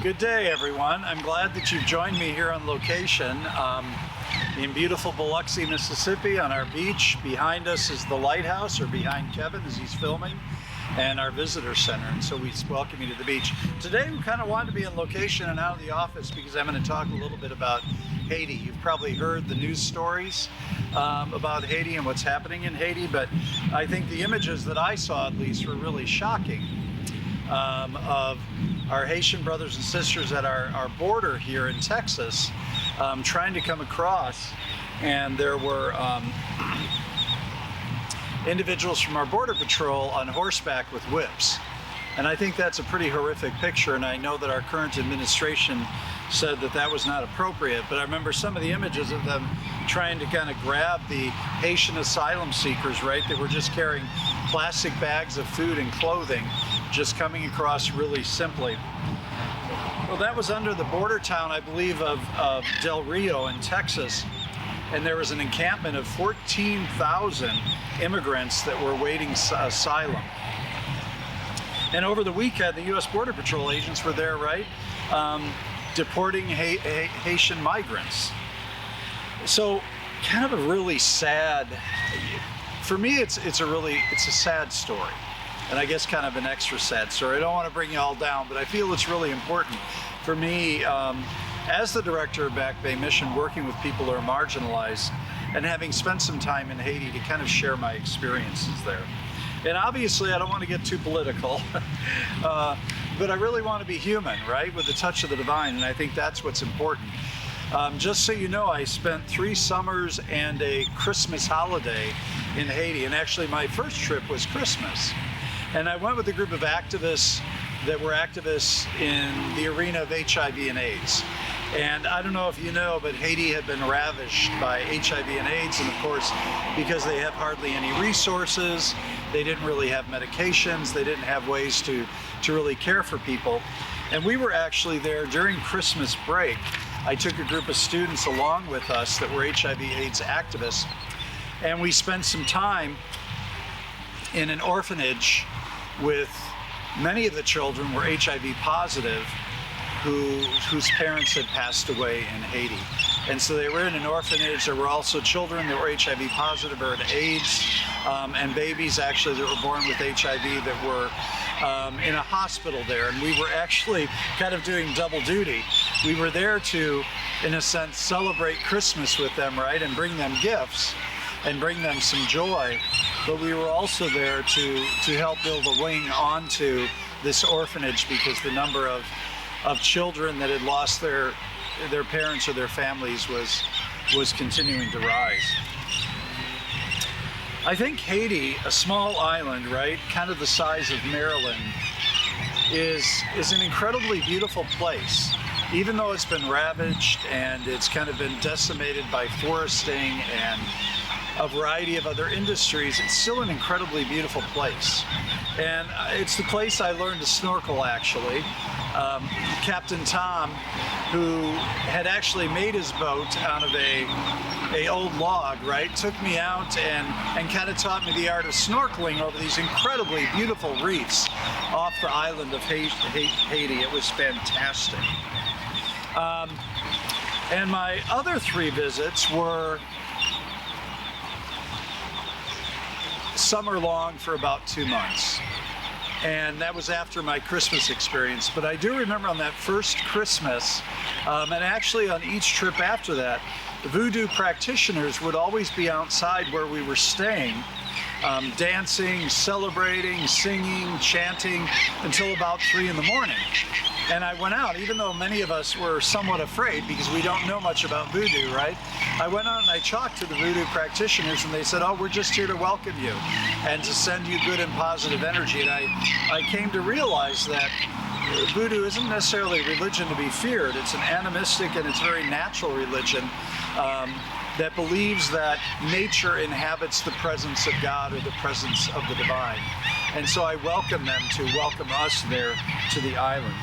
Good day, everyone. I'm glad that you've joined me here on location in beautiful Biloxi, Mississippi on our beach. Behind us is the lighthouse, or behind Kevin as he's filming, and our visitor center. And so we welcome you to the beach. Today we kind of wanted to be in location and out of the office because I'm going to talk a little bit about Haiti. You've probably heard the news stories about Haiti and what's happening in Haiti, but I think the images that I saw, at least, were really shocking of our Haitian brothers and sisters at our border here in Texas trying to come across, and there were individuals from our border patrol on horseback with whips. And I think that's a pretty horrific picture, and I know that our current administration said that that was not appropriate, but I remember some of the images of them trying to kind of grab the Haitian asylum seekers, right? They were just carrying plastic bags of food and clothing, just coming across really simply. Well, that was under the border town, I believe, of Del Rio in Texas, and there was an encampment of 14,000 immigrants that were waiting asylum. And over the weekend, the U.S. Border Patrol agents were there, right, deporting Haitian migrants. So, kind of a really sad, for me, it's a sad story. And I guess kind of an extra sad story. I don't want to bring you all down, but I feel it's really important for me as the director of Back Bay Mission, working with people who are marginalized and having spent some time in Haiti, to kind of share my experiences there. And obviously I don't want to get too political, but I really want to be human, right? With a touch of the divine, and I think that's what's important. Just so you know, I spent 3 summers and a Christmas holiday in Haiti, and actually my first trip was Christmas. And I went with a group of activists that were activists in the arena of HIV and AIDS. And I don't know if you know, but Haiti had been ravished by HIV and AIDS, and of course, because they have hardly any resources, they didn't really have medications, they didn't have ways to really care for people. And we were actually there during Christmas break. I took a group of students along with us that were HIV/AIDS activists, and we spent some time in an orphanage with many of the children were HIV positive, whose parents had passed away in Haiti. And so they were in an orphanage. There were also children that were HIV positive or had AIDS, and babies actually that were born with HIV that were in a hospital there. And we were actually kind of doing double duty. We were there to, in a sense, celebrate Christmas with them, right, and bring them gifts and bring them some joy. But we were also there to help build a wing onto this orphanage, because the number of children that had lost their parents or their families was continuing to rise. I think Haiti, a small island, right, kind of the size of Maryland, is an incredibly beautiful place. Even though it's been ravaged and it's kind of been decimated by foresting and a variety of other industries, it's still an incredibly beautiful place. And it's the place I learned to snorkel, actually. Captain Tom, who had actually made his boat out of a old log, right, took me out and kind of taught me the art of snorkeling over these incredibly beautiful reefs off the island of Haiti. It was fantastic. And my other 3 visits were summer long for about 2 months. And that was after my Christmas experience. But I do remember on that first Christmas, and actually on each trip after that, the voodoo practitioners would always be outside where we were staying, dancing, celebrating, singing, chanting, until about 3 in the morning. And I went out, even though many of us were somewhat afraid because we don't know much about voodoo, right? I went out and I talked to the voodoo practitioners, and they said, "Oh, we're just here to welcome you and to send you good and positive energy." And I came to realize that voodoo isn't necessarily a religion to be feared. It's an animistic and it's very natural religion that believes that nature inhabits the presence of God, or the presence of the divine. And so I welcome them to welcome us there to the island.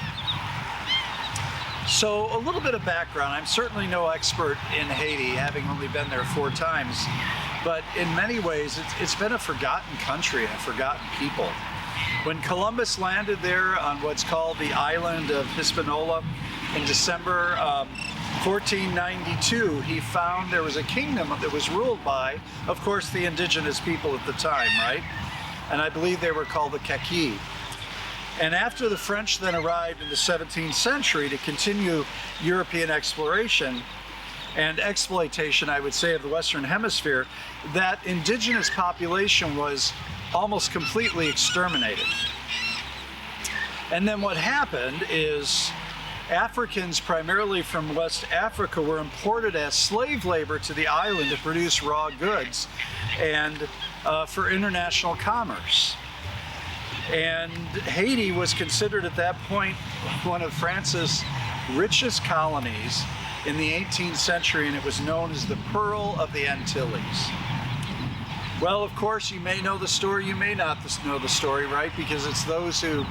So a little bit of background. I'm certainly no expert in Haiti, having only been there 4 times, but in many ways it's been a forgotten country and a forgotten people. When Columbus landed there on what's called the island of Hispaniola in December 1492, he found there was a kingdom that was ruled by, of course, the indigenous people at the time, right? And I believe they were called the Kaki. And after the French then arrived in the 17th century to continue European exploration and exploitation, I would say, of the Western Hemisphere, that indigenous population was almost completely exterminated. And then what happened is Africans, primarily from West Africa, were imported as slave labor to the island to produce raw goods and for international commerce. And Haiti was considered at that point one of France's richest colonies in the 18th century, and it was known as the Pearl of the Antilles. Well, of course, you may know the story, you may not know the story, right? Because it's those who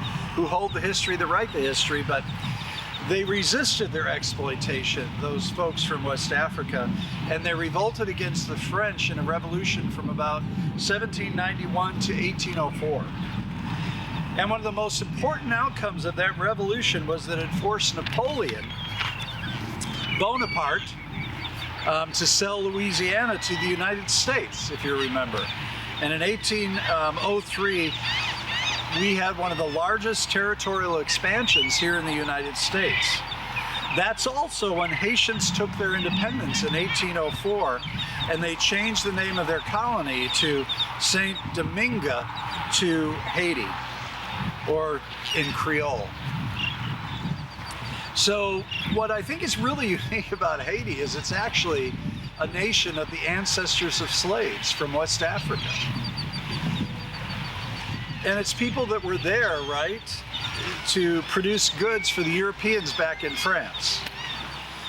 hold the history that write the history, but they resisted their exploitation, those folks from West Africa, and they revolted against the French in a revolution from about 1791 to 1804. And one of the most important outcomes of that revolution was that it forced Napoleon Bonaparte to sell Louisiana to the United States, if you remember. And in 1803, we had one of the largest territorial expansions here in the United States. That's also when Haitians took their independence in 1804, and they changed the name of their colony to Saint Domingue to Haiti, or in Creole. So what I think is really unique about Haiti is it's actually a nation of the ancestors of slaves from West Africa. And it's people that were there, right, to produce goods for the Europeans back in France.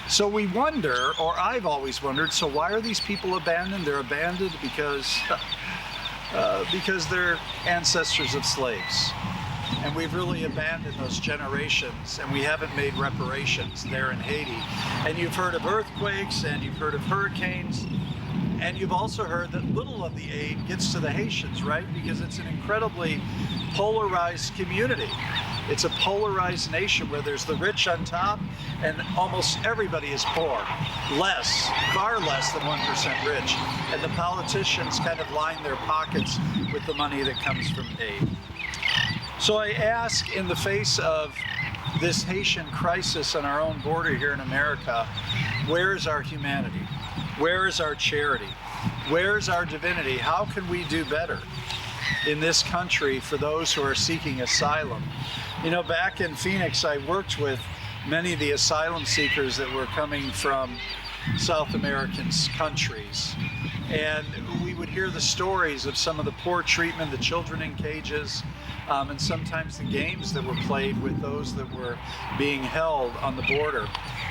So we wonder, or I've always wondered, so why are these people abandoned? They're abandoned because they're ancestors of slaves. And we've really abandoned those generations, and we haven't made reparations there in Haiti. And you've heard of earthquakes, and you've heard of hurricanes, and you've also heard that little of the aid gets to the Haitians, right? Because it's an incredibly polarized community. It's a polarized nation where there's the rich on top, and almost everybody is poor. Less, far less than 1% rich. And the politicians kind of line their pockets with the money that comes from aid. So I ask, in the face of this Haitian crisis on our own border here in America, where is our humanity? Where is our charity? Where is our divinity? How can we do better in this country for those who are seeking asylum? You know, back in Pheonix, I worked with many of the asylum seekers that were coming from South American countries. And we would hear the stories of some of the poor treatment, the children in cages, and sometimes the games that were played with those that were being held on the border.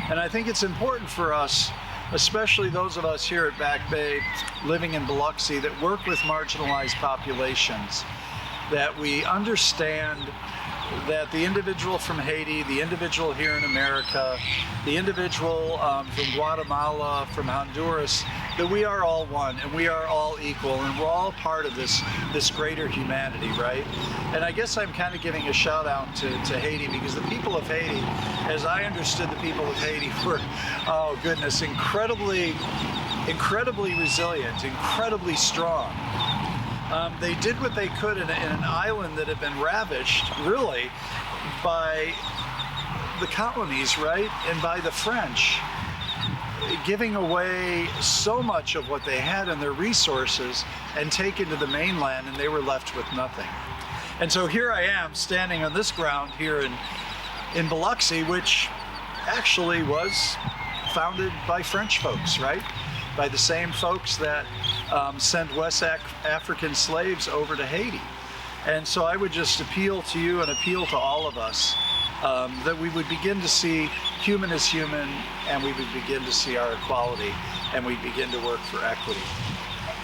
And I think it's important for us, especially those of us here at Back Bay living in Biloxi that work with marginalized populations, that we understand that the individual from Haiti, the individual here in America, the individual from Guatemala, from Honduras, that we are all one and we are all equal and we're all part of this greater humanity, right? And I guess I'm kind of giving a shout out to Haiti, because the people of Haiti, as I understood the people of Haiti, were, oh goodness, incredibly resilient, incredibly strong. They did what they could in an island that had been ravished, really, by the colonies, right, and by the French, giving away so much of what they had and their resources and taken to the mainland, and they were left with nothing. And so here I am standing on this ground here in Biloxi, which actually was founded by French folks, right? By the same folks that sent West African slaves over to Haiti. And so I would just appeal to you and appeal to all of us that we would begin to see human as human, and we would begin to see our equality, and we begin to work for equity.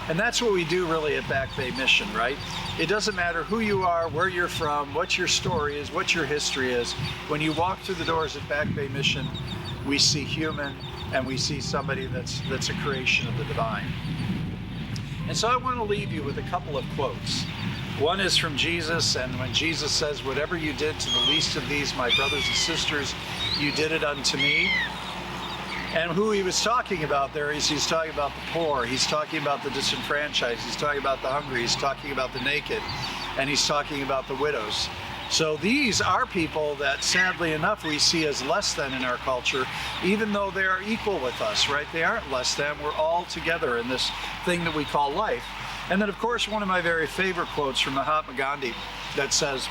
And that's what we do really at Back Bay Mission, right? It doesn't matter who you are, where you're from, what your story is, what your history is. When you walk through the doors at Back Bay Mission, we see human, and we see somebody that's a creation of the divine. And so I want to leave you with a couple of quotes. One is from Jesus, and when Jesus says, "Whatever you did to the least of these, my brothers and sisters, you did it unto me." And who he was talking about there is he's talking about the poor, he's talking about the disenfranchised, he's talking about the hungry, he's talking about the naked, and he's talking about the widows. So these are people that sadly enough we see as less than in our culture, even though they are equal with us, right? They aren't less than, we're all together in this thing that we call life. And then of course one of my very favorite quotes from Mahatma Gandhi that says,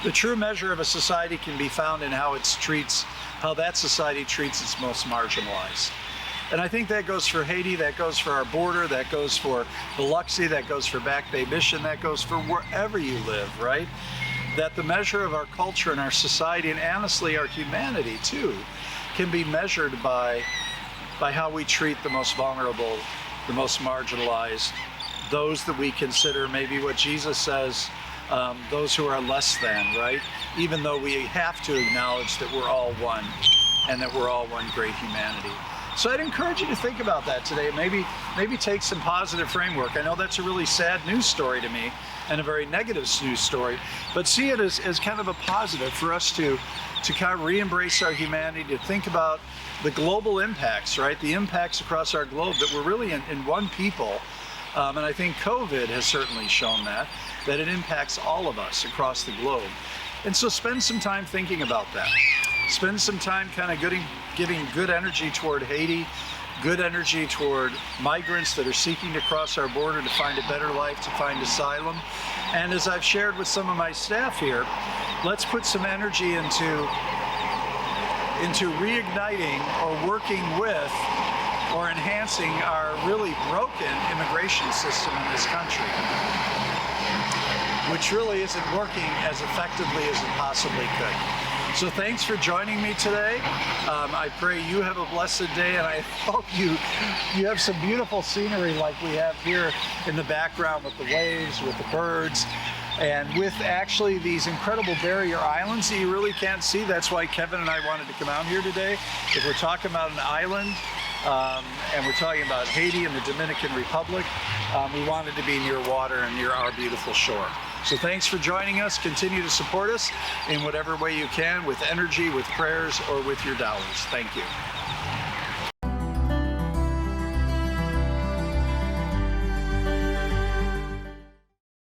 "The true measure of a society can be found in how that society treats its most marginalized." And I think that goes for Haiti, that goes for our border, that goes for Biloxi, that goes for Back Bay Mission, that goes for wherever you live, right? That the measure of our culture and our society, and honestly our humanity too, can be measured by how we treat the most vulnerable, the most marginalized, those that we consider maybe what Jesus says, those who are less than, right? Even though we have to acknowledge that we're all one and that we're all one great humanity. So I'd encourage you to think about that today. Maybe take some positive framework. I know that's a really sad news story to me and a very negative news story, but see it as kind of a positive for us to kind of re-embrace our humanity, to think about the global impacts, right? The impacts across our globe, that we're really in one people. And I think COVID has certainly shown that it impacts all of us across the globe. And so spend some time thinking about that. Spend some time kind of giving good energy toward Haiti, good energy toward migrants that are seeking to cross our border to find a better life, to find asylum. And as I've shared with some of my staff here, let's put some energy into reigniting or working with or enhancing our really broken immigration system in this country, which really isn't working as effectively as it possibly could. So thanks for joining me today. I pray you have a blessed day, and I hope you have some beautiful scenery like we have here in the background with the waves, with the birds, and with actually these incredible barrier islands that you really can't see. That's why Kevin and I wanted to come out here today. If we're talking about an island, and we're talking about Haiti and the Dominican Republic, we wanted to be near water and near our beautiful shore. So thanks for joining us. Continue to support us in whatever way you can, with energy, with prayers, or with your dollars. Thank you.